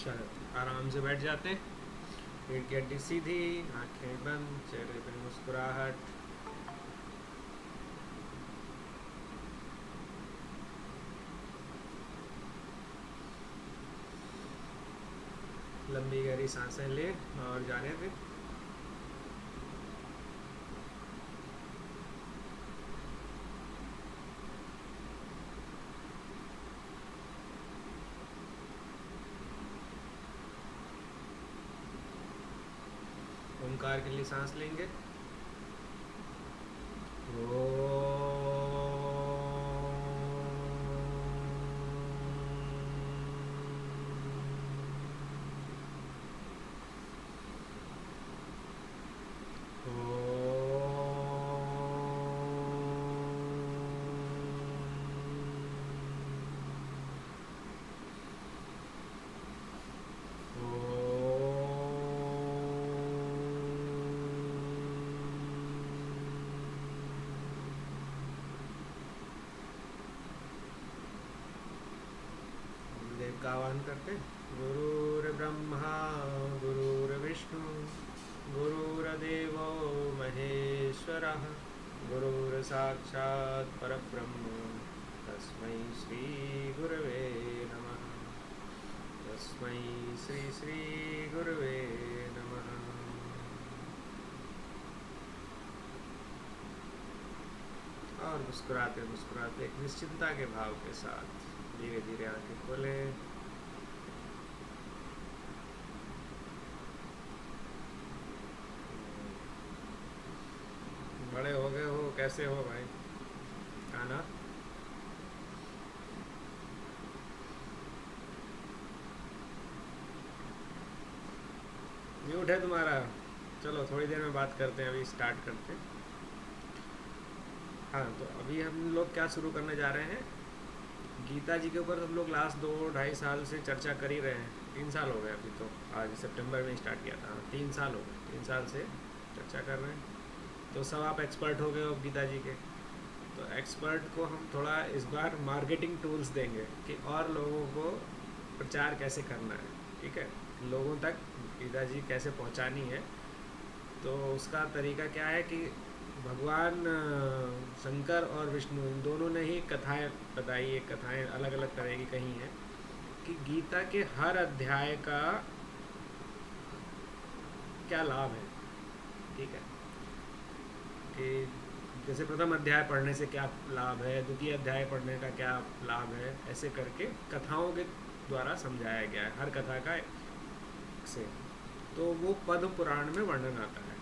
चलो आराम से बैठ जाते हैं। पीठ की हड्डी सीधी, आंखें बंद, चेहरे पे मुस्कुराहट। लंबी गहरी सांसें ले और जाने दे। ओंकार के लिए सांस लेंगे। देव का आह्वान करते। गुरुर्ब्रह्मा गुरुर्विष्णु गुरुर्देवो महेश्वरः गुरुर्साक्षात् परब्रह्म तस्मै श्री गुरवे नमः। तस्मै श्री श्री गुरवे नमः। और मुस्कुराते मुस्कुराते एक निश्चिंतता के भाव के साथ धीरे धीरे आंखें खोलें। बड़े हो गए हो, कैसे हो भाई? खाना म्यूट है तुम्हारा? चलो थोड़ी देर में बात करते हैं, अभी स्टार्ट करते हैं। हाँ, तो अभी हम लोग क्या शुरू करने जा रहे हैं? गीता जी के ऊपर हम लोग लास्ट 2-2.5 साल से चर्चा कर ही रहे हैं। 3 साल हो गए अभी तो, आज सितंबर में स्टार्ट किया था। 3 साल हो गए, 3 साल से चर्चा कर रहे हैं। तो सब आप एक्सपर्ट हो गए हो गीता जी के। तो एक्सपर्ट को हम थोड़ा इस बार मार्केटिंग टूल्स देंगे कि और लोगों को प्रचार कैसे करना है, ठीक है, लोगों तक गीता जी कैसे पहुंचानी है। तो उसका तरीका क्या है कि भगवान शंकर और विष्णु इन दोनों ने ही कथाएं बताई है। कथाएं अलग अलग तरह की कही हैं कि गीता के हर अध्याय का क्या लाभ है, ठीक है, कि जैसे प्रथम अध्याय पढ़ने से क्या लाभ है, द्वितीय अध्याय पढ़ने का क्या लाभ है, ऐसे करके कथाओं के द्वारा समझाया गया है हर कथा का से। तो वो पद्म पुराण में वर्णन आता है।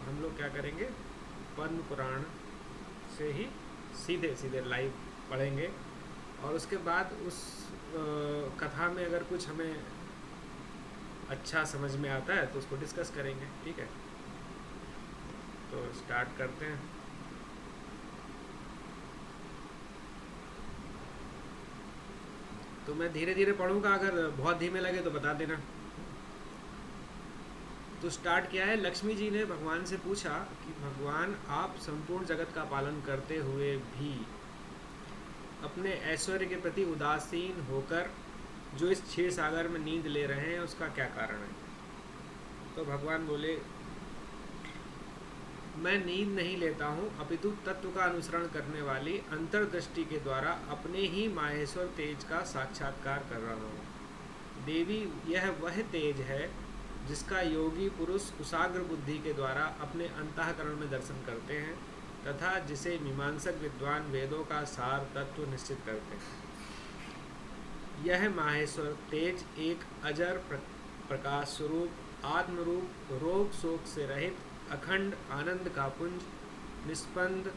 हम लोग क्या करेंगे, पद्म पुराण से ही सीधे सीधे लाइव पढ़ेंगे और उसके बाद उस कथा में अगर कुछ हमें अच्छा समझ में आता है तो उसको डिस्कस करेंगे, ठीक है। तो स्टार्ट करते हैं। तो मैं धीरे धीरे पढ़ूंगा, अगर बहुत धीमे लगे तो बता देना। तो स्टार्ट किया है। लक्ष्मी जी ने भगवान से पूछा कि भगवान, आप संपूर्ण जगत का पालन करते हुए भी अपने ऐश्वर्य के प्रति उदासीन होकर जो इस क्षीर सागर में नींद ले रहे हैं उसका क्या कारण है? तो भगवान बोले, मैं नींद नहीं लेता हूँ, अपितु तत्व का अनुसरण करने वाली अंतर्दृष्टि के द्वारा अपने ही माहेश्वर तेज का साक्षात्कार कर रहा हूँ। देवी, यह वह तेज है जिसका योगी पुरुष कुशाग्र बुद्धि के द्वारा अपने अंतःकरण में दर्शन करते हैं तथा जिसे मीमांसक विद्वान वेदों का सार तत्व निश्चित करते हैं। यह माहेश्वर तेज एक अजर प्रकाश स्वरूप आत्मरूप रोग शोक से रहित अखंड आनंद का पुंज निष्पन्द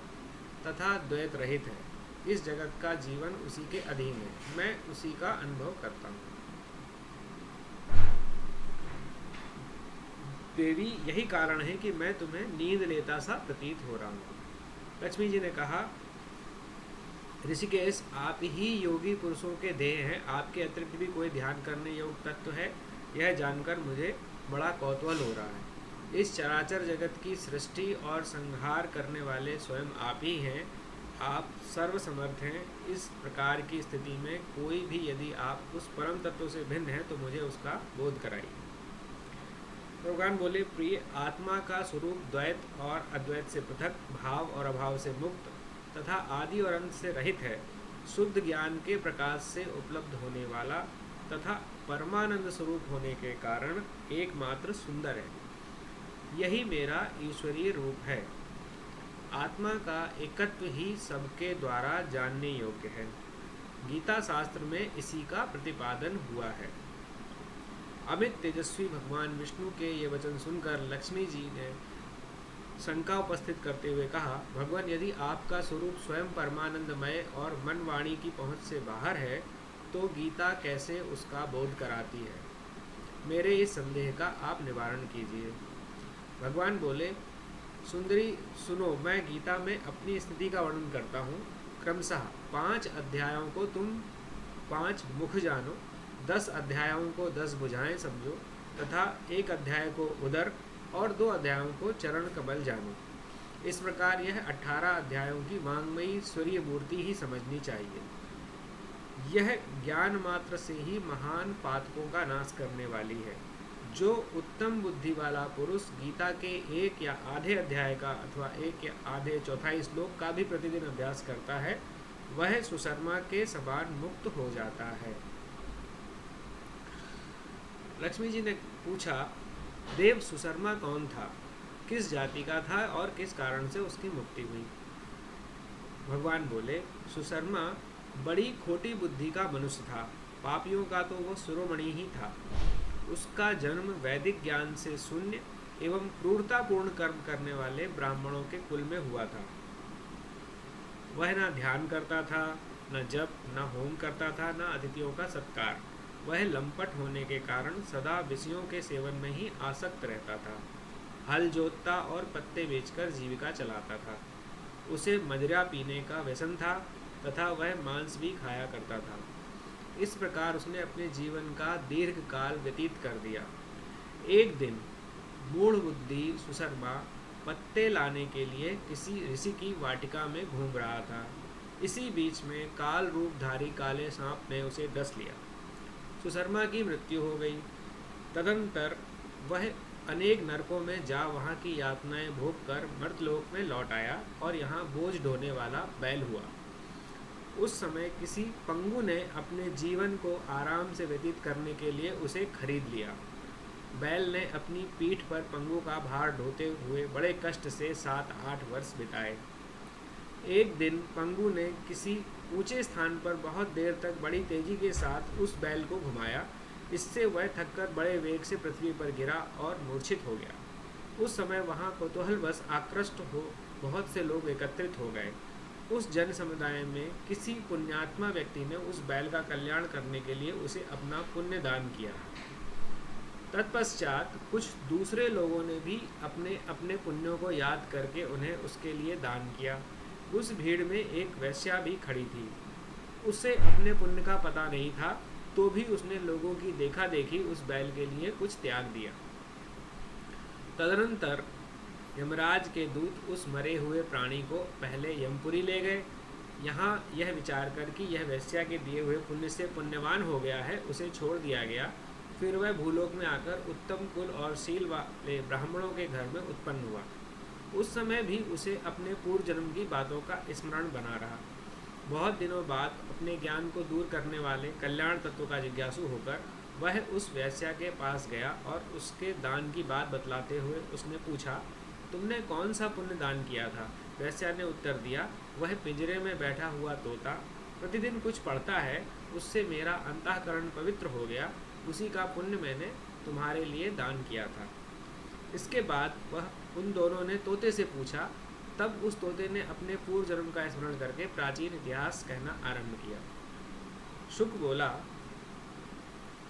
तथा द्वैत रहित है। इस जगत का जीवन उसी के अधीन है, मैं उसी का अनुभव करता हूँ। देवी, यही कारण है कि मैं तुम्हें नींद लेता सा प्रतीत हो रहा हूँ। लक्ष्मी जी ने कहा, ऋषिकेश, आप ही योगी पुरुषों के ध्येय हैं, आपके अतिरिक्त भी कोई ध्यान करने योग्य तत्व है, यह जानकर मुझे बड़ा कौतूहल हो रहा है। इस चराचर जगत की सृष्टि और संहार करने वाले स्वयं आप ही हैं। आप सर्वसमर्थ हैं। इस प्रकार की स्थिति में कोई भी यदि आप उस परम तत्व से भिन्न हैं तो मुझे उसका बोध कराइए। भगवान बोले, प्रिय, आत्मा का स्वरूप द्वैत और अद्वैत से पृथक, भाव और अभाव से मुक्त तथा आदि और अंत से रहित है। शुद्ध ज्ञान के प्रकाश से उपलब्ध होने वाला तथा परमानंद स्वरूप होने के कारण एकमात्र सुंदर है। यही मेरा ईश्वरीय रूप है। आत्मा का एकत्व ही सबके द्वारा जानने योग्य है। गीता शास्त्र में इसी का प्रतिपादन हुआ है। अमित तेजस्वी भगवान विष्णु के ये वचन सुनकर लक्ष्मी जी ने शंका उपस्थित करते हुए कहा, भगवान, यदि आपका स्वरूप स्वयं परमानंदमय और मन वाणी की पहुँच से बाहर है तो गीता कैसे उसका बोध कराती है? मेरे इस संदेह का आप निवारण कीजिए। भगवान बोले, सुंदरी सुनो, मैं गीता में अपनी स्थिति का वर्णन करता हूँ। क्रमशः 5 अध्यायों को तुम 5 मुख जानो, 10 अध्यायों को 10 भुजाएं समझो तथा 1 अध्याय को उदर और 2 अध्यायों को चरण कमल जानो। इस प्रकार यह 18 अध्यायों की वांग्मयी स्वरीय मूर्ति ही समझनी चाहिए। यह ज्ञान मात्र से ही महान पातकों का नाश करने वाली है। जो उत्तम बुद्धि वाला पुरुष गीता के 1 या आधे अध्याय का अथवा 1 या आधे चौथाई श्लोक का भी प्रतिदिन अभ्यास करता है, वह सुशर्मा के समान मुक्त हो जाता है। लक्ष्मी जी ने पूछा, देव, सुशर्मा कौन था, किस जाति का था और किस कारण से उसकी मुक्ति हुई? भगवान बोले, सुशर्मा बड़ी खोटी बुद्धि का मनुष्य था। पापियों का तो वो शिरोमणि ही था। उसका जन्म वैदिक ज्ञान से शून्य एवं क्रूरतापूर्ण कर्म करने वाले ब्राह्मणों के कुल में हुआ था। वह न ध्यान करता था, न जप, न होम करता था, न अतिथियों का सत्कार। वह लंपट होने के कारण सदा विषयों के सेवन में ही आसक्त रहता था। हल जोतता और पत्ते बेचकर जीविका चलाता था। उसे मदिरा पीने का व्यसन था तथा वह मांस भी खाया करता था। इस प्रकार उसने अपने जीवन का दीर्घ काल व्यतीत कर दिया। एक दिन मूढ़ बुद्धि सुशर्मा पत्ते लाने के लिए किसी ऋषि की वाटिका में घूम रहा था। इसी बीच में काल रूपधारी काले सांप ने उसे डस लिया। सुशर्मा की मृत्यु हो गई। तदंतर वह अनेक नरकों में जा वहाँ की यातनाएं भोग कर मर्तलोक में लौट आया और यहाँ बोझ ढोने वाला बैल हुआ। उस समय किसी पंगु ने अपने जीवन को आराम से व्यतीत करने के लिए उसे खरीद लिया। बैल ने अपनी पीठ पर पंगु का भार ढोते हुए बड़े कष्ट से 7-8 वर्ष बिताए। एक दिन पंगु ने किसी ऊंचे स्थान पर बहुत देर तक बड़ी तेजी के साथ उस बैल को घुमाया। इससे वह थककर बड़े वेग से पृथ्वी पर गिरा और मूर्छित हो गया। उस समय वहाँ कौतूहलवश आकृष्ट हो बहुत से लोग एकत्रित हो गए। उस जन समुदाय में किसी पुण्यात्मा व्यक्ति ने उस बैल का कल्याण करने के लिए उसे अपना पुण्य दान किया। तत्पश्चात कुछ दूसरे लोगों ने भी अपने अपने पुण्यों को याद करके उन्हें उसके लिए दान किया। उस भीड़ में एक वेश्या भी खड़ी थी। उसे अपने पुण्य का पता नहीं था, तो भी उसने लोगों की देखा देखी उस बैल के लिए कुछ त्याग दिया। तदनंतर यमराज के दूत उस मरे हुए प्राणी को पहले यमपुरी ले गए। यहाँ यह विचार कर कि यह वेश्या के दिए हुए पुण्य से पुण्यवान हो गया है, उसे छोड़ दिया गया। फिर वह भूलोक में आकर उत्तम कुल और शील वाले ब्राह्मणों के घर में उत्पन्न हुआ। उस समय भी उसे अपने पूर्व जन्म की बातों का स्मरण बना रहा। बहुत दिनों बाद अपने ज्ञान को दूर करने वाले कल्याण तत्व का जिज्ञासु होकर वह उस वेश्या के पास गया और उसके दान की बात बतलाते हुए उसने पूछा, तुमने कौन सा पुण्य दान किया था? वेश्या ने उत्तर दिया, वह पिंजरे में बैठा हुआ तोता प्रतिदिन कुछ पढ़ता है, उससे मेरा अंतःकरण पवित्र हो गया। उसी का पुण्य मैंने तुम्हारे लिए दान किया था। इसके बाद वह उन दोनों ने तोते से पूछा। तब उस तोते ने अपने पूर्व जन्म का स्मरण करके प्राचीन इतिहास कहना आरंभ किया। शुक बोला,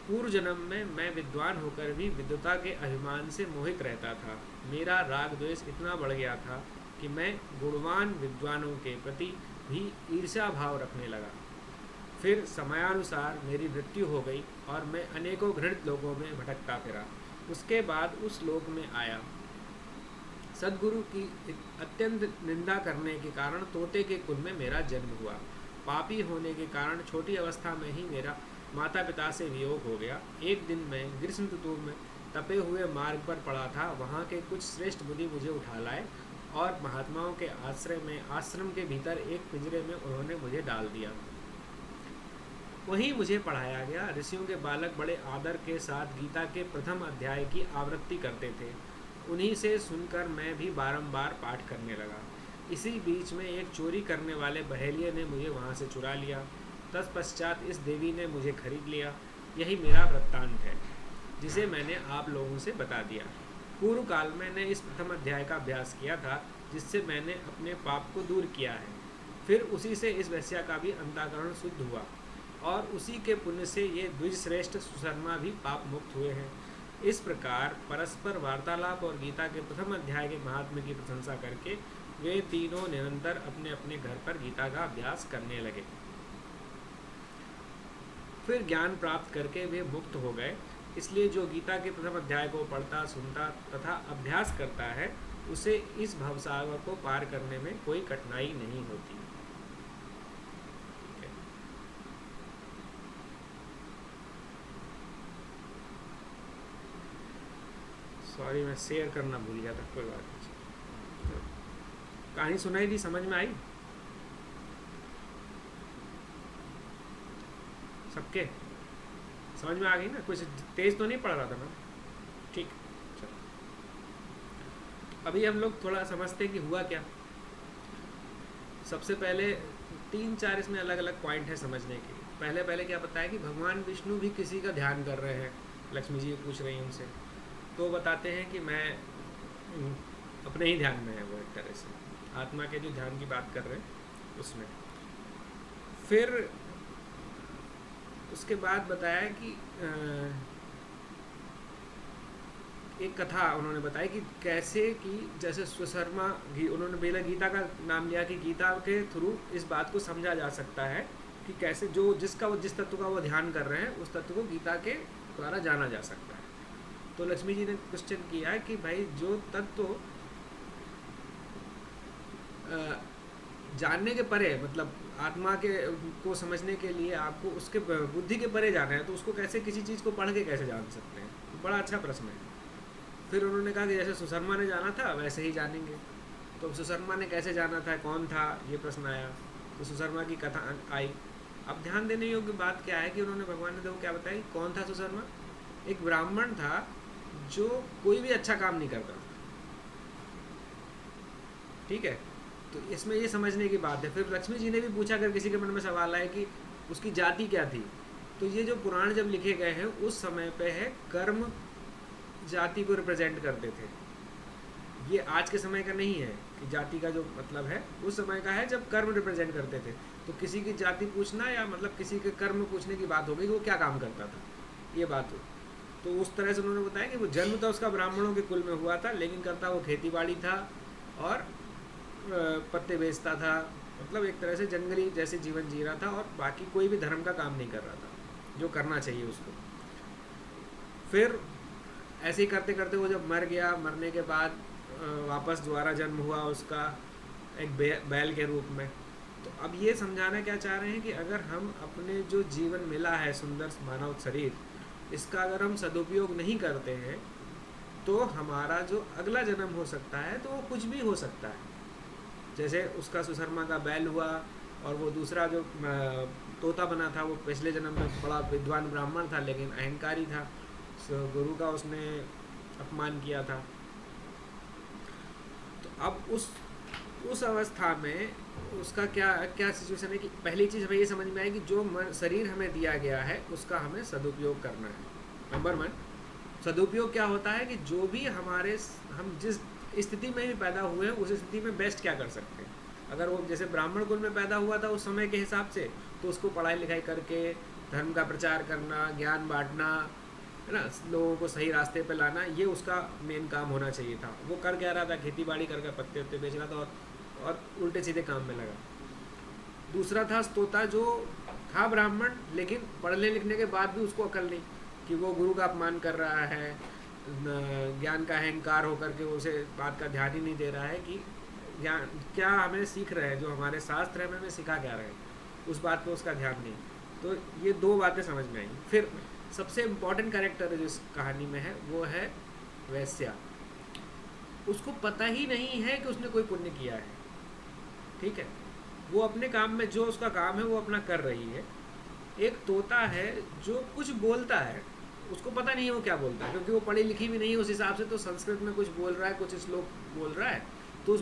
पूर्व जन्म में मैं विद्वान होकर भी विद्वता के अभिमान से मोहित रहता था। मेरा राग द्वेष इतना बढ़ गया था कि मैं गुणवान विद्वानों के प्रति भी ईर्ष्या भाव रखने लगा। फिर समयानुसार मेरी मृत्यु हो गई और मैं अनेकों घृणित लोगों में भटकता फिरा। उसके बाद उस लोक में आया। सद्गुरु की अत्यंत निंदा करने के कारण तोते के कुल में मेरा जन्म हुआ। पापी होने के कारण छोटी अवस्था में ही मेरा माता पिता से वियोग हो गया। एक दिन मैं ग्रीष्म ऋतु में तपे हुए मार्ग पर पड़ा था। वहाँ के कुछ श्रेष्ठ मुनि मुझे उठा लाए और महात्माओं के आश्रम के भीतर एक पिंजरे में उन्होंने मुझे डाल दिया। वहीं मुझे पढ़ाया गया। ऋषियों के बालक बड़े आदर के साथ गीता के प्रथम अध्याय की आवृत्ति करते थे। उन्हीं से सुनकर मैं भी बारंबार पाठ करने लगा। इसी बीच में एक चोरी करने वाले बहेलिये ने मुझे वहाँ से चुरा लिया। तत्पश्चात इस देवी ने मुझे खरीद लिया। यही मेरा वृत्तांत है, जिसे मैंने आप लोगों से बता दिया। पूर्व काल में मैंने इस प्रथम अध्याय का अभ्यास किया था, जिससे मैंने अपने पाप को दूर किया है। फिर उसी से इस वैश्या का भी अंतःकरण शुद्ध हुआ और उसी के पुण्य से ये द्विजश्रेष्ठ सुशर्मा भी पाप मुक्त हुए हैं। इस प्रकार परस्पर वार्तालाप और गीता के प्रथम अध्याय के महात्म्य की प्रशंसा करके वे तीनों निरंतर अपने अपने घर पर गीता का अभ्यास करने लगे। फिर ज्ञान प्राप्त करके वे मुक्त हो गए। इसलिए जो गीता के प्रथम अध्याय को पढ़ता, सुनता तथा अभ्यास करता है, उसे इस भवसागर को पार करने में कोई कठिनाई नहीं होती। सॉरी, मैं शेयर करना भूल गया था, कोई बात नहीं। कहानी सुनाई दी, समझ में आई सबके? समझ में आ गई ना? कुछ तेज तो नहीं पढ़ रहा था मैं? ठीक, चलो अभी हम लोग थोड़ा समझते हैं कि हुआ क्या। सबसे पहले 3-4 इसमें अलग अलग पॉइंट है समझने के। पहले क्या बताया कि भगवान विष्णु भी किसी का ध्यान कर रहे हैं। लक्ष्मी जी पूछ रही हैं उनसे, तो बताते हैं कि मैं अपने ही ध्यान में है वो, एक तरह से आत्मा के जो ध्यान की बात कर रहे हैं उसमें। फिर उसके बाद बताया कि एक कथा उन्होंने बताई कि कैसे कि जैसे सुशर्मा, उन्होंने पहले गीता का नाम लिया कि गीता के थ्रू इस बात को समझा जा सकता है कि कैसे जिस तत्व का वो ध्यान कर रहे हैं उस तत्व को गीता के द्वारा जाना जा सकता है। तो लक्ष्मी जी ने क्वेश्चन किया कि भाई जो तत्व जानने के परे, मतलब आत्मा के को समझने के लिए आपको उसके बुद्धि के परे जाना है, तो उसको कैसे किसी चीज़ को पढ़ के कैसे जान सकते हैं? बड़ा अच्छा प्रश्न है। फिर उन्होंने कहा कि जैसे सुशर्मा ने जाना था वैसे ही जानेंगे। तो सुशर्मा ने कैसे जाना था, कौन था, ये प्रश्न आया। तो सुशर्मा की कथा आई। अब ध्यान देने योग्य बात क्या है कि उन्होंने, भगवान ने देखो क्या बताया, कौन था सुशर्मा? एक ब्राह्मण था जो कोई भी अच्छा काम नहीं करता था। ठीक है, तो इसमें ये समझने की बात है। फिर लक्ष्मी जी ने भी पूछा, अगर किसी के मन में सवाल आए कि उसकी जाति क्या थी, तो ये जो पुराण जब लिखे गए हैं उस समय पे है कर्म जाति को रिप्रेजेंट करते थे। ये आज के समय का नहीं है कि जाति का जो मतलब है उस समय का है जब कर्म रिप्रेजेंट करते थे। तो किसी की जाति पूछना या मतलब किसी के कर्म पूछने की बात हो गई कि वो क्या काम करता था, ये बात हो। तो उस तरह से उन्होंने बताया कि वो जन्म तो उसका ब्राह्मणों के कुल में हुआ था, लेकिन करता वो खेती बाड़ी था और पत्ते बेचता था, मतलब एक तरह से जंगली जैसे जीवन जी रहा था और बाकी कोई भी धर्म का काम नहीं कर रहा था जो करना चाहिए उसको। फिर ऐसे ही करते करते वो जब मर गया, मरने के बाद वापस दोबारा जन्म हुआ उसका एक बैल के रूप में। तो अब ये समझाना क्या चाह रहे हैं कि अगर हम अपने जो जीवन मिला है सुंदर मानव शरीर, इसका अगर हम सदुपयोग नहीं करते हैं तो हमारा जो अगला जन्म हो सकता है तो वो कुछ भी हो सकता है। जैसे उसका सुशर्मा का बैल हुआ और वो दूसरा जो तोता बना था वो पिछले जन्म में बड़ा विद्वान ब्राह्मण था लेकिन अहंकारी था, गुरु का उसने अपमान किया था। तो अब उस अवस्था में उसका क्या सिचुएशन है कि पहली चीज़ हमें ये समझ में आए कि जो शरीर हमें दिया गया है उसका हमें सदुपयोग करना है। नंबर 1, सदुपयोग क्या होता है कि जो भी हम जिस स्थिति में भी पैदा हुए हैं उस स्थिति में बेस्ट क्या कर सकते हैं। अगर वो जैसे ब्राह्मण कुल में पैदा हुआ था उस समय के हिसाब से, तो उसको पढ़ाई लिखाई करके धर्म का प्रचार करना, ज्ञान बांटना, है ना, लोगों को सही रास्ते पे लाना, ये उसका मेन काम होना चाहिए था। वो कर क्या रहा था, खेती बाड़ी करके पत्ते उत्ते बेच रहा था और उल्टे सीधे काम में लगा। दूसरा था तोता जो था ब्राह्मण लेकिन पढ़ने लिखने के बाद भी उसको अकल नहीं कि वो गुरु का अपमान कर रहा है, ज्ञान का अहंकार होकर के उसे बात का ध्यान ही नहीं दे रहा है कि ज्ञान क्या हमें सीख रहे हैं, जो हमारे शास्त्र है हमें सिखा क्या रहे हैं, उस बात पे उसका ध्यान नहीं। तो ये दो बातें समझ में आई। फिर सबसे इम्पोर्टेंट कैरेक्टर जो इस कहानी में है वो है वैश्या। उसको पता ही नहीं है कि उसने कोई पुण्य किया है, ठीक है, वो अपने काम में जो उसका काम है वो अपना कर रही है। एक तोता है जो कुछ बोलता है, उसको पता नहीं है वो क्या बोलता है, क्योंकि वो पढ़ी लिखी भी नहीं है उस हिसाब से, तो संस्कृत में कुछ बोल रहा है, कुछ श्लोक बोल रहा है, तो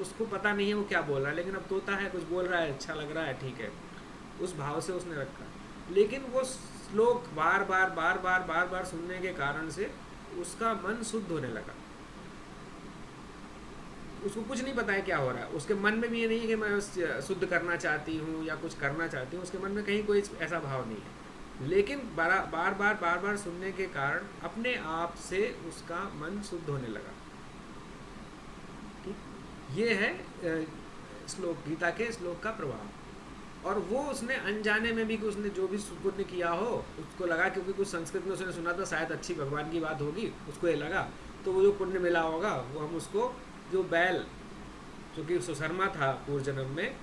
उसको पता नहीं है वो क्या बोल रहा है, लेकिन अब तोता है, कुछ बोल रहा है, अच्छा लग रहा है, ठीक है, उस भाव से उसने रखा। लेकिन वो श्लोक बार बार बार बार बार बार सुनने के कारण से उसका मन शुद्ध होने लगा। उसको कुछ नहीं पता है क्या हो रहा है, उसके मन में भी ये नहीं कि मैं शुद्ध करना चाहती हूँ या कुछ करना चाहती हूँ, उसके मन में कहीं कोई ऐसा भाव नहीं है, लेकिन बार बार सुनने के कारण अपने आप से उसका मन शुद्ध होने लगा। ठीक, ये है श्लोक, गीता के श्लोक का प्रभाव। और वो उसने अनजाने में भी कि उसने जो भी पुण्य किया हो, उसको लगा, क्योंकि कुछ संस्कृत में उसने सुना था शायद अच्छी भगवान की बात होगी, उसको ये लगा, तो वो जो पुण्य मिला होगा वो हम उसको, जो बैल जो कि सुशर्मा था पूर्व जन्म में,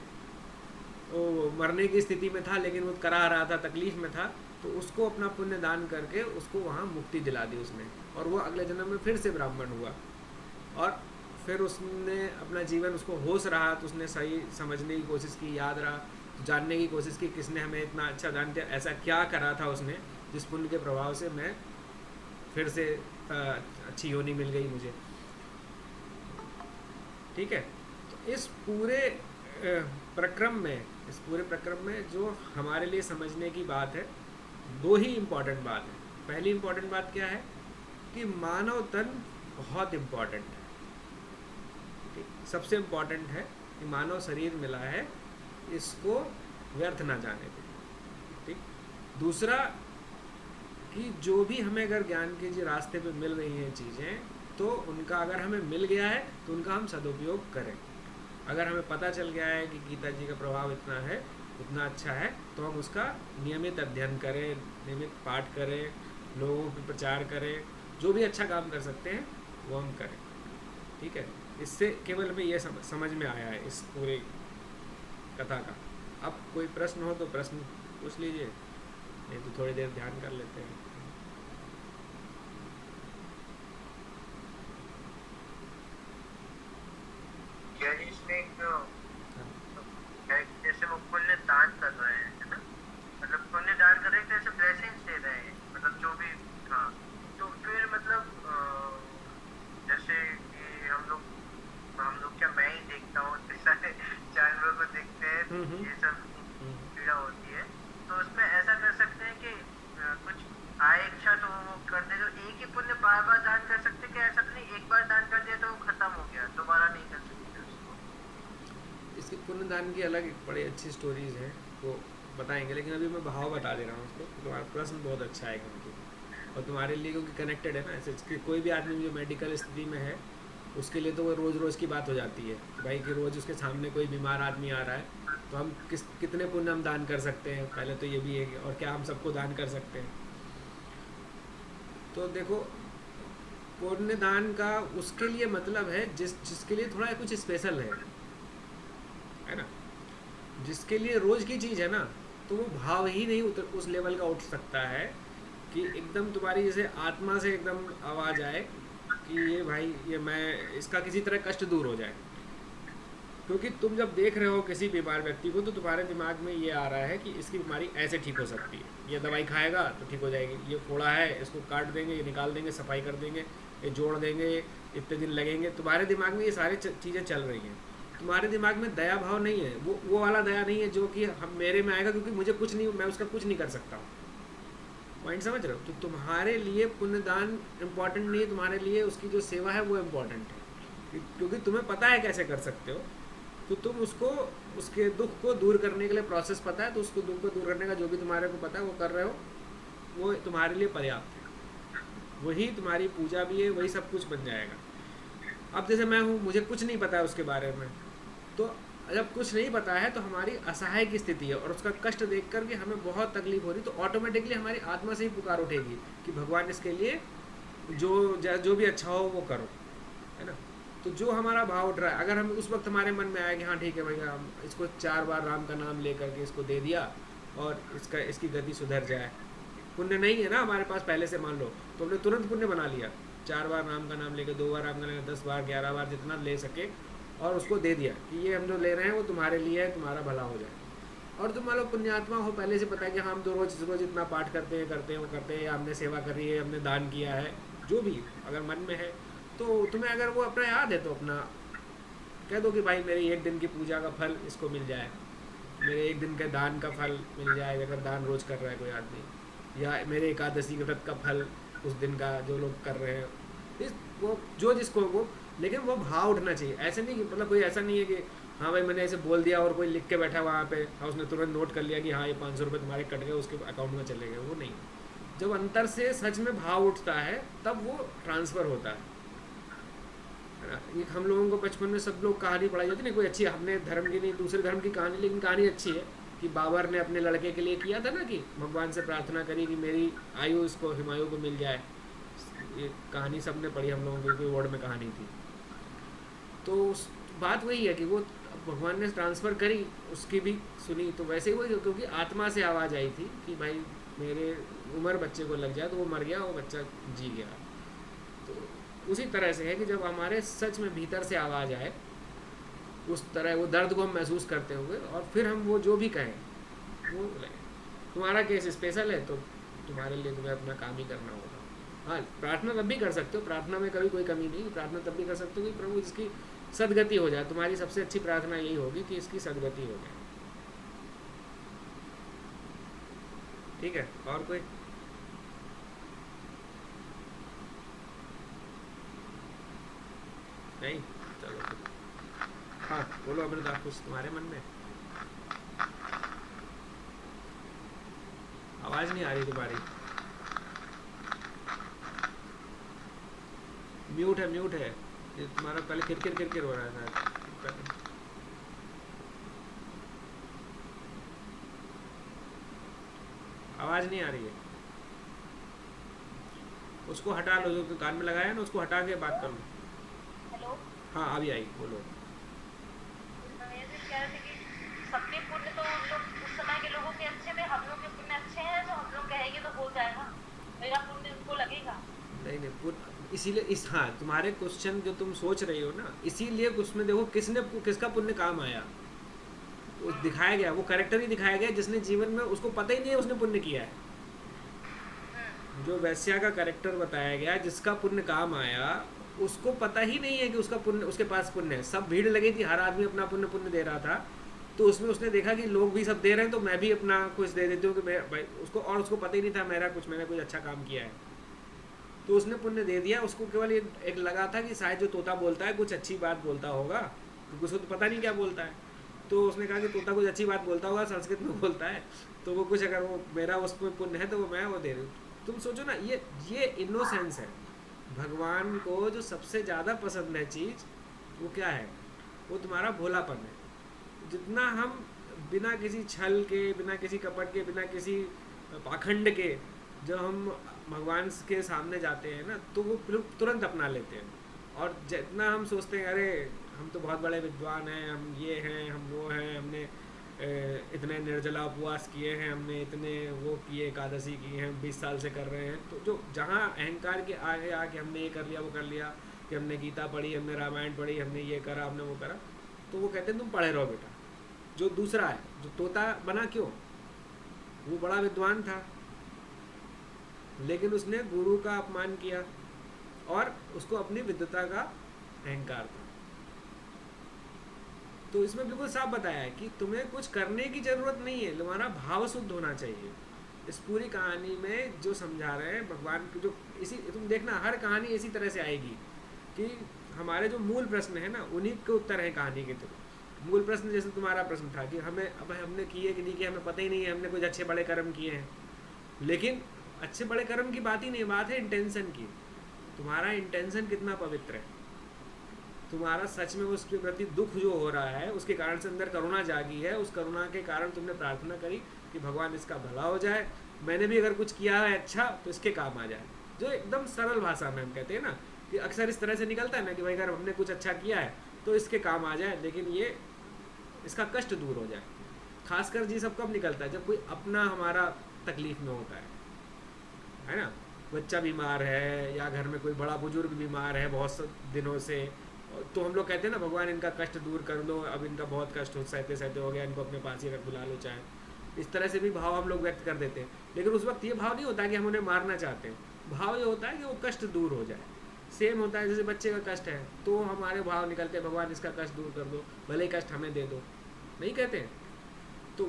वो मरने की स्थिति में था लेकिन वो करा रहा था, तकलीफ में था, तो उसको अपना पुण्य दान करके उसको वहाँ मुक्ति दिला दी उसने, और वो अगले जन्म में फिर से ब्राह्मण हुआ। और फिर उसने अपना जीवन, उसको होश रहा तो उसने सही समझने की कोशिश की, याद रहा, जानने की कोशिश की किसने हमें इतना अच्छा दान दिया, ऐसा क्या करा था उसने जिस पुण्य के प्रभाव से मैं फिर से अच्छी योनि मिल गई मुझे। ठीक है, तो इस पूरे प्रक्रम में जो हमारे लिए समझने की बात है, दो ही इम्पोर्टेंट बात है। पहली इम्पोर्टेंट बात क्या है कि मानव तन बहुत इम्पोर्टेंट है, ठीक, सबसे इम्पोर्टेंट है कि मानव शरीर मिला है, इसको व्यर्थ ना जाने दें। ठीक, दूसरा कि जो भी हमें अगर ज्ञान के जो रास्ते पे मिल रही हैं चीज़ें, तो उनका अगर हमें मिल गया है तो उनका हम सदुपयोग करें। अगर हमें पता चल गया है कि गीता जी का प्रभाव इतना है, इतना अच्छा है, तो हम उसका नियमित अध्ययन करें, नियमित पाठ करें, लोगों को प्रचार करें, जो भी अच्छा काम कर सकते हैं वो हम करें। ठीक है, इससे केवल हमें ये समझ में आया है इस पूरे कथा का। अब कोई प्रश्न हो तो प्रश्न पूछ लीजिए, नहीं तो थोड़ी देर ध्यान कर लेते हैं। जैसे वो पुण्य दान कर रहे हैं, है ना, मतलब पुण्य दान कर रहे हैं, जैसे ब्लेसिंग्स दे रहे हैं, मतलब जो भी, हाँ, तो फिर मतलब जैसे कि हम लोग क्या, मैं ही देखता हूँ सारे जानवरों को देखते हैं, ये सब पीड़ा होती है, तो उसमें ऐसा कर सकते हैं कि कुछ आए इच्छा तो वो कर दे, तो एक ही पुण्य बार बार दान कर सकते, कि ऐसा नहीं एक बार दान कर दिया तो वो खत्म हो गया, दोबारा नहीं कर सकते उसको? इसके पुण्य दान की अलग बड़ी अच्छी स्टोरीज हैं, वो बताएंगे, लेकिन अभी मैं भाव बता दे रहा हूँ उसको। तुम्हारा प्रश्न बहुत अच्छा है क्योंकि, और तुम्हारे लिए क्योंकि कनेक्टेड है ना, ऐसे कोई भी आदमी जो मेडिकल स्थिति में है उसके लिए तो वो रोज़ की बात हो जाती है कि भाई कि रोज़ उसके सामने कोई बीमार आदमी आ रहा है, तो हम कितने पुण्य हम दान कर सकते हैं, पहले तो ये भी है, और क्या हम सबको दान कर सकते हैं। तो देखो, पुण्य दान का उसके लिए मतलब है जिसके लिए थोड़ा कुछ स्पेशल है ना, जिसके लिए रोज़ की चीज़ है ना, तो वो भाव ही नहीं उस लेवल का उठ सकता है कि एकदम तुम्हारी जैसे आत्मा से एकदम आवाज़ आए कि ये भाई, ये मैं, इसका किसी तरह कष्ट दूर हो जाए। क्योंकि तुम जब देख रहे हो किसी बीमार व्यक्ति को, तो तुम्हारे दिमाग में ये आ रहा है कि इसकी बीमारी ऐसे ठीक हो सकती है, ये दवाई खाएगा तो ठीक हो जाएगी, ये फोड़ा है इसको काट देंगे, ये निकाल देंगे, सफाई कर देंगे, ये जोड़ देंगे, इतने दिन लगेंगे। तुम्हारे दिमाग में ये सारी चीज़ें चल रही हैं, तुम्हारे दिमाग में दया भाव नहीं है, वो वाला दया नहीं है जो कि हम मेरे में आएगा क्योंकि मुझे कुछ नहीं, मैं उसका कुछ नहीं कर सकता हूँ। पॉइंट समझ रहे हो? तो तुम्हारे लिए पुण्यदान इम्पॉर्टेंट नहीं है, तुम्हारे लिए उसकी जो सेवा है वो इम्पॉर्टेंट है, क्योंकि तुम्हें पता है कैसे कर सकते हो, तो तुम उसको, उसके दुख को दूर करने के लिए प्रोसेस पता है, तो उसको दुख को दूर करने का जो भी तुम्हारे को पता है वो कर रहे हो, वो तुम्हारे लिए पर्याप्त है, वही तुम्हारी पूजा भी है, वही सब कुछ बन जाएगा। अब जैसे मैं हूँ, मुझे कुछ नहीं पता है उसके बारे में, तो जब कुछ नहीं पता है तो हमारी असहाय की स्थिति है, और उसका कष्ट देख कर के हमें बहुत तकलीफ हो रही, तो ऑटोमेटिकली हमारी आत्मा से ही पुकार उठेगी कि भगवान इसके लिए जो भी अच्छा हो वो करो, है ना। तो जो हमारा भाव उठ रहा है, अगर हम उस वक्त हमारे मन में आया कि हाँ ठीक है भैया, हम इसको 4 बार राम का नाम ले करके इसको दे दिया और इसकी गति सुधर जाए, पुण्य नहीं है ना हमारे पास पहले से, मान लो तो हमने तुरंत पुण्य बना लिया, 4 बार राम का नाम लेकर, 2 बार राम का नाम, 10 बार, 11 बार, जितना ले सके, और उसको दे दिया कि ये हम जो ले रहे हैं वो तुम्हारे लिए है, तुम्हारा भला हो जाए। और तुम मान लो पुण्यात्मा हो, पहले से पता है कि हाँ हम तो रोज रोज इतना पाठ करते हैं, वो करते हैं, या हमने सेवा करी है, हमने दान किया है, जो भी अगर मन में है, तो तुम्हें अगर वो अपना याद है तो अपना कह दो कि भाई मेरी एक दिन की पूजा का फल इसको मिल जाए, मेरे एक दिन के दान का फल मिल जाए, अगर दान रोज कर रहा है कोई आदमी, या मेरे एकादशी के व्रत का फल उस दिन का जो लोग कर रहे हैं, इस वो जो जिसको वो, लेकिन वो भाव उठना चाहिए। ऐसे नहीं कि मतलब कोई ऐसा नहीं है कि हाँ भाई मैंने ऐसे बोल दिया और कोई लिख के बैठा वहाँ पे, हाँ उसने तुरंत नोट कर लिया कि हाँ ये 500 रुपये तुम्हारे कट गए, उसके अकाउंट में चले गए, वो नहीं। जब अंतर से सच में भाव उठता है तब वो ट्रांसफ़र होता है ना। ये हम लोगों को बचपन में सब लोग कहानी पढ़ाई जाती नहीं, कोई अच्छी, हमने धर्म की नहीं दूसरे धर्म की कहानी, लेकिन कहानी अच्छी है कि बाबर ने अपने लड़के के लिए किया था ना, कि भगवान से प्रार्थना करी कि मेरी आयु इसको हुमायूं को मिल जाए। ये कहानी सबने पढ़ी, हम लोगों की कोई वर्ड में कहानी थी। तो बात वही है कि वो भगवान ने ट्रांसफ़र करी, उसकी भी सुनी, तो वैसे ही वही, क्योंकि आत्मा से आवाज़ आई थी कि भाई मेरे उम्र बच्चे को लग जाए, तो वो मर गया, वो बच्चा जी गया। तो उसी तरह से है कि जब हमारे सच में भीतर से आवाज़ आए, उस तरह वो दर्द को हम महसूस करते हुए, और फिर हम वो जो भी कहें वो लें। तुम्हारा केस स्पेशल है तो तुम्हारे लिए तुम्हें अपना काम ही करना होगा। हाँ, प्रार्थना तब भी कर सकते हो, प्रार्थना में कभी कोई कमी नहीं, प्रार्थना तब भी कर सकते हो कि प्रभु इसकी सदगति हो जाए। तुम्हारी सबसे अच्छी प्रार्थना यही होगी कि इसकी सदगति हो जाए। ठीक है, और कोई? नहीं, चलो। हाँ बोलो अमृता, कुछ तुम्हारे मन में? आवाज़ नहीं आ रही तुम्हारी, म्यूट है, म्यूट है ये तुम्हारा, पहले किरकिर किरकिर हो रहा था। आवाज़ नहीं आ रही है, उसको हटा लो, जो कान में लगाया है ना उसको हटा के बात कर लो। हेलो। हाँ अभी आई, बोलो। मैं ये कह रहे थे कि सबके पुण्य तो लोग उस समय के लोगों के अच्छे थे, हम लोग के पुण्य अच्छे हैं, तो हम लोग कहेंगे तो हो जाएगा, मेरा पुण्य उनको लगेगा। नहीं नहीं, इसीलिए इस, हाँ तुम्हारे क्वेश्चन जो तुम सोच रही हो ना, इसीलिए उसमें देखो किसका पुण्य काम आया, वो दिखाया गया, वो कैरेक्टर ही दिखाया गया जिसने जीवन में, उसको पता ही नहीं है उसने पुण्य किया है। जो वैश्या का कैरेक्टर बताया गया जिसका पुण्य काम आया, उसको पता ही नहीं है कि उसका पुण्य, उसके पास पुण्य है। सब भीड़ लगी थी, हर आदमी अपना पुण्य पुण्य दे रहा था, तो उसमें उसने देखा कि लोग भी सब दे रहे हैं, तो मैं भी अपना कुछ दे देती हूँ कि मैं भाई उसको, और उसको पता ही नहीं था मैंने कुछ अच्छा काम किया है, तो उसने पुण्य दे दिया। उसको केवल एक लगा था कि शायद जो तोता बोलता है कुछ अच्छी बात बोलता होगा, क्योंकि उसको तो पता नहीं क्या बोलता है, तो उसने कहा कि तोता कुछ अच्छी बात बोलता होगा, संस्कृत में बोलता है, तो वो कुछ अगर वो मेरा उसमें पुण्य है तो वो मैं वो दे रही हूँ। तुम सोचो ना, ये इनोसेंस है। भगवान को जो सबसे ज़्यादा पसंद है चीज़, वो क्या है? वो तुम्हारा भोलापन है। जितना हम बिना किसी छल के, बिना किसी कपट के, बिना किसी पाखंड के जब हम भगवान के सामने जाते हैं ना, तो वो तुरंत अपना लेते हैं। और जितना हम सोचते हैं अरे हम तो बहुत बड़े विद्वान हैं, हम ये हैं, हम वो हैं, हमने इतने निर्जला उपवास किए हैं, हमने इतने वो किए, एकादशी की हैं, 20 साल से कर रहे हैं, तो जो जहाँ अहंकार के आगे आके हमने ये कर लिया, वो कर लिया, कि हमने गीता पढ़ी, हमने रामायण पढ़ी, हमने ये करा, हमने वो करा, तो वो कहते हैं तुम पढ़े रहो बेटा। जो दूसरा है, जो तोता बना क्यों? वो बड़ा विद्वान था, लेकिन उसने गुरु का अपमान किया और उसको अपनी विद्वता का अहंकार था। तो इसमें बिल्कुल साफ बताया है कि तुम्हें कुछ करने की जरूरत नहीं है, तुम्हारा भाव शुद्ध होना चाहिए। इस पूरी कहानी में जो समझा रहे हैं भगवान की, जो इसी तुम देखना हर कहानी इसी तरह से आएगी कि हमारे जो मूल प्रश्न है ना, उन्हीं के उत्तर है कहानी के थ्रू। मूल प्रश्न जैसे तुम्हारा प्रश्न था कि हमें, अब हमने किए कि नहीं किए हमें पता ही नहीं है, हमने कुछ अच्छे बड़े कर्म किए हैं, लेकिन अच्छे बड़े कर्म की बात ही नहीं, बात है इंटेंशन की। तुम्हारा इंटेंशन कितना पवित्र है, तुम्हारा सच में उसके प्रति दुख जो हो रहा है, उसके कारण से अंदर करुणा जागी है, उस करुणा के कारण तुमने प्रार्थना करी कि भगवान इसका भला हो जाए, मैंने भी अगर कुछ किया है अच्छा तो इसके काम आ जाए। जो एकदम सरल भाषा में हम कहते हैं ना कि अक्सर इस तरह से निकलता है ना कि भाई अगर हमने कुछ अच्छा किया है तो इसके काम आ जाए, लेकिन ये इसका कष्ट दूर हो जाए। खासकर जी सब कब निकलता है, जब कोई अपना हमारा तकलीफ में होता है ना। बच्चा बीमार है या घर में कोई बड़ा बुजुर्ग बीमार है बहुत दिनों से, तो हम लोग कहते हैं ना भगवान इनका कष्ट दूर कर लो, अब इनका बहुत कष्ट हो सहते सहते हो गया, इनको अपने पास ही रख बुला लो चाहे। इस तरह से भी भाव हम लोग व्यक्त कर देते हैं, लेकिन उस वक्त ये भाव नहीं होता कि हम उन्हें मारना चाहते हैं। भाव ये होता है कि वो कष्ट दूर हो जाए। सेम होता है जैसे बच्चे का कष्ट है तो हमारे भाव निकलते हैं भगवान इसका कष्ट दूर कर दो, भले ही कष्ट हमें दे दो, नहीं कहते हैं। तो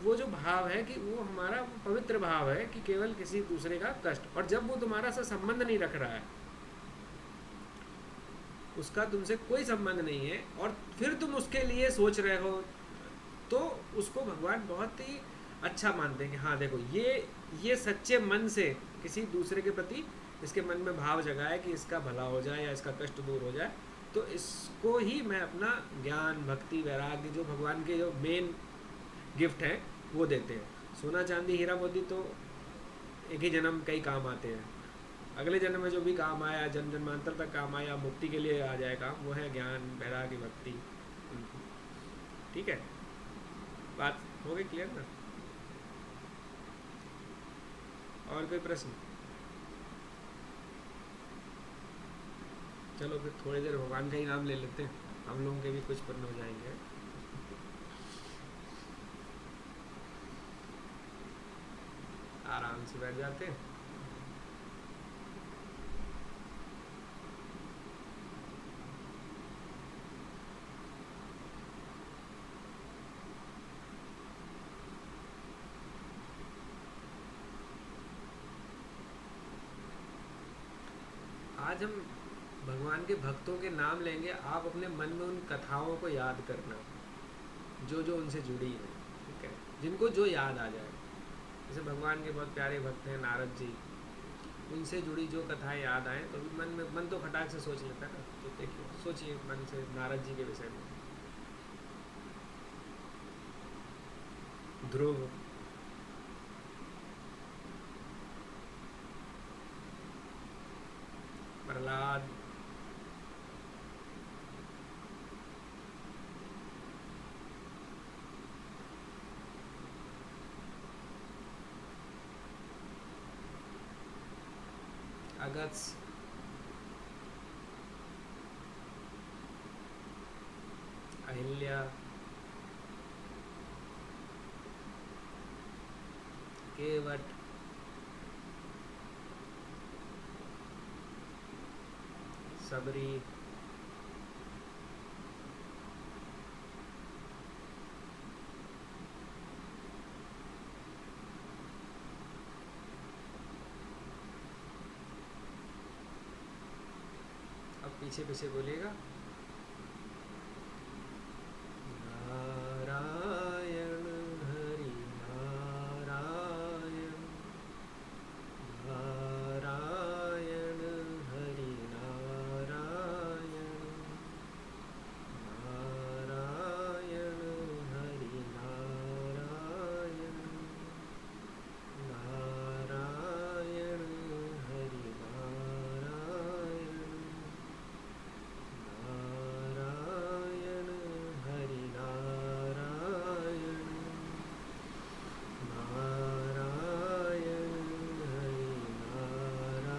वो जो भाव है कि वो हमारा पवित्र भाव है कि केवल किसी दूसरे का कष्ट, और जब वो तुम्हारा सा संबंध नहीं रख रहा है, उसका तुमसे कोई संबंध नहीं है, और फिर तुम उसके लिए सोच रहे हो, तो उसको भगवान बहुत ही अच्छा मानते हैं कि हाँ देखो ये सच्चे मन से किसी दूसरे के प्रति इसके मन में भाव जगाए कि इसका भला हो जाए या इसका कष्ट दूर हो जाए, तो इसको ही मैं अपना ज्ञान भक्ति वैराग्य जो भगवान के जो मेन गिफ्ट है वो देते हैं। सोना चांदी हीरा मोती तो एक ही जन्म कई काम आते हैं, अगले जन्म में जो भी काम आया जन्म जन्मांतर तक काम आया, मुक्ति के लिए आ जाए काम, वो है ज्ञान वैराग्य भक्ति। ठीक है, बात हो गई क्लियर ना? और कोई प्रश्न? चलो फिर थोड़ी देर भगवान का ही नाम ले लेते हैं, हम लोगों के भी कुछ पन्न हो जाएंगे। आराम से बैठ जाते हैं। आज हम भगवान के भक्तों के नाम लेंगे। आप अपने मन में उन कथाओं को याद करना जो जो उनसे जुड़ी है, ठीक है, जिनको जो याद आ जाए। जैसे भगवान के बहुत प्यारे भक्त हैं नारद जी, उनसे जुड़ी जो कथाएं याद आए तो मन तो फटाक से सोच लेता है ना। तो देखिए सोचिए मन से नारद जी के विषय में। ध्रुव, प्रहलाद, अगस्त्य, अहिल्या, केवट, सबरी, अब पीछे पीछे बोलिएगा। नारायण हरि नारायण, नारायण हरि नारायण, नारायण हरि नारायण, नारायण हरि नारायण, नारायण हरि नारायण, नारायण हरि नारायण, नारायण हरि नारायण,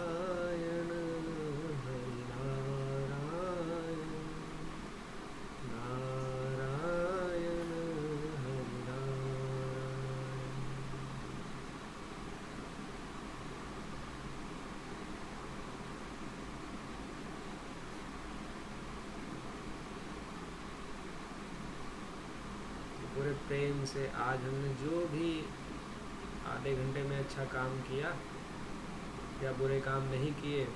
नारायण हरि नारायण, नारायण हरि नारायण। पूरे प्रेम से आज हमने जो भी आधे घंटे में अच्छा काम किया या बुरे काम नहीं किए,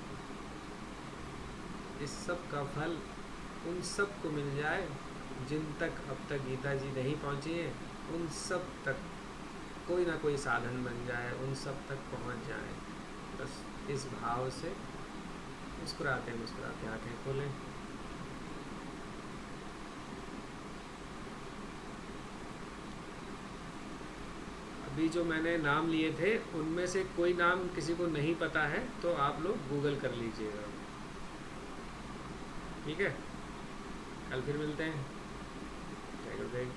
इस सब का फल उन सब को मिल जाए जिन तक अब तक गीता जी नहीं पहुँची है, उन सब तक कोई ना कोई साधन बन जाए, उन सब तक पहुँच जाए। बस इस भाव से मुस्कुराते मुस्कुराते आंखें खोलें। अभी जो मैंने नाम लिए थे उनमें से कोई नाम किसी को नहीं पता है तो आप लोग गूगल कर लीजिएगा। ठीक है, कल फिर मिलते हैं। जय गुरुदेव।